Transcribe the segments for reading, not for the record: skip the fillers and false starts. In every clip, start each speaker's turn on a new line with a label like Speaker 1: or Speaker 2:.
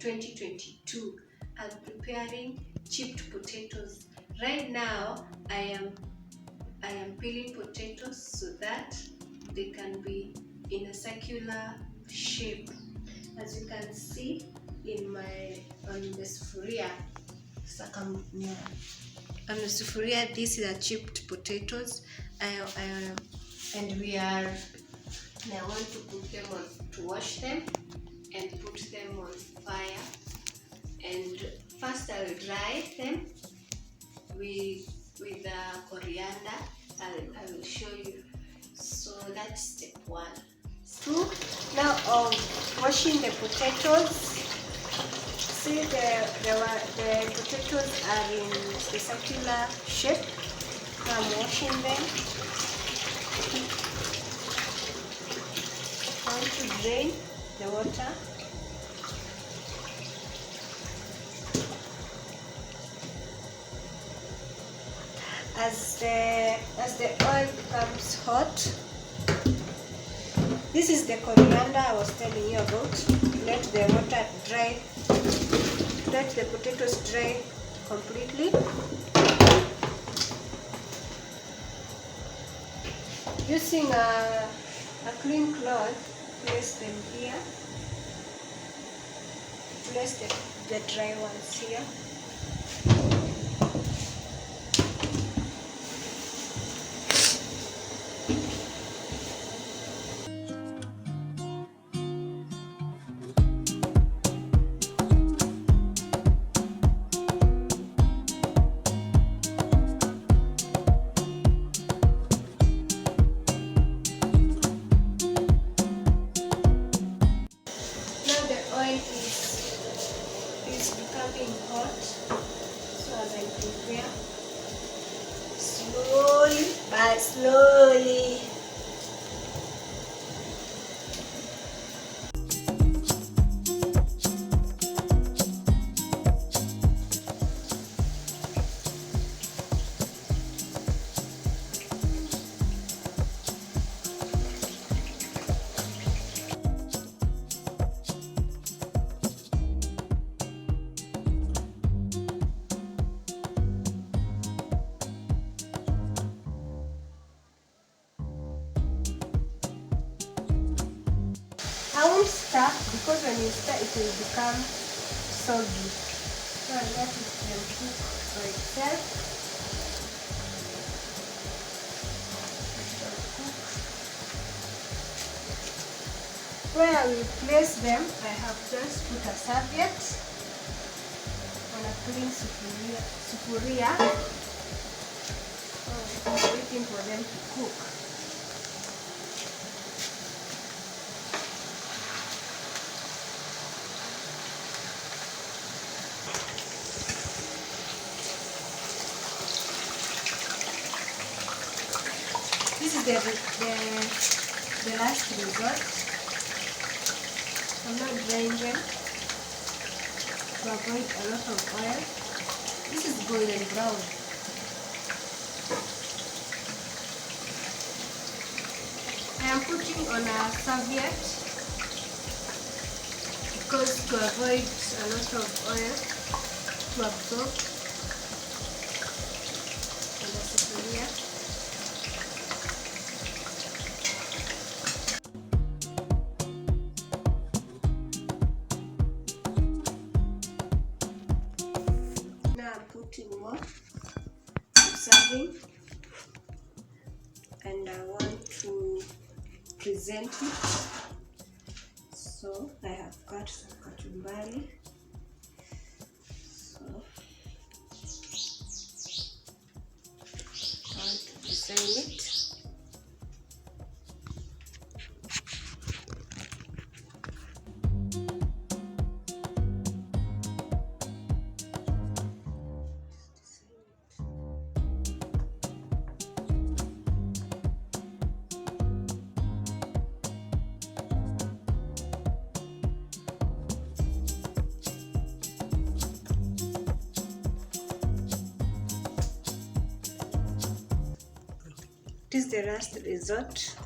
Speaker 1: 2022. I'm preparing chipped potatoes. Right now I am peeling potatoes so that they can be in a circular shape. As you can see on the sufuria, this is a chipped potatoes. And I want to put them on, to wash them and put them on fire. And first I will dry them with coriander. I will show you. So that's step 1. 2. Now washing the potatoes. See the potatoes are in the circular shape. Now I'm washing them. I want to drain the water. As the oil becomes hot, this is the coriander I was telling you about. Let the water dry, let the potatoes dry completely. Using a clean cloth, place them here. Place the dry ones here. Is becoming hot, so as I prepare, slowly but slowly. I won't stir because when you stir it will become soggy. So I let it cook for itself. Where I will place them, I have just put a serviette on a clean sufuria. So I'm waiting for them to cook. This is the last resort. I'm not drying them to avoid a lot of oil. This is golden brown. I am putting on a serviette because to avoid a lot of oil to absorb in the sufuria. Putting more serving, and I want to present it. So I have cut some kachumbari. So I want to present it. This is the last resort.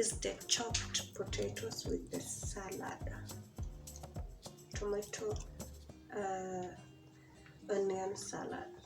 Speaker 1: is the chopped potatoes with the salad, tomato onion salad.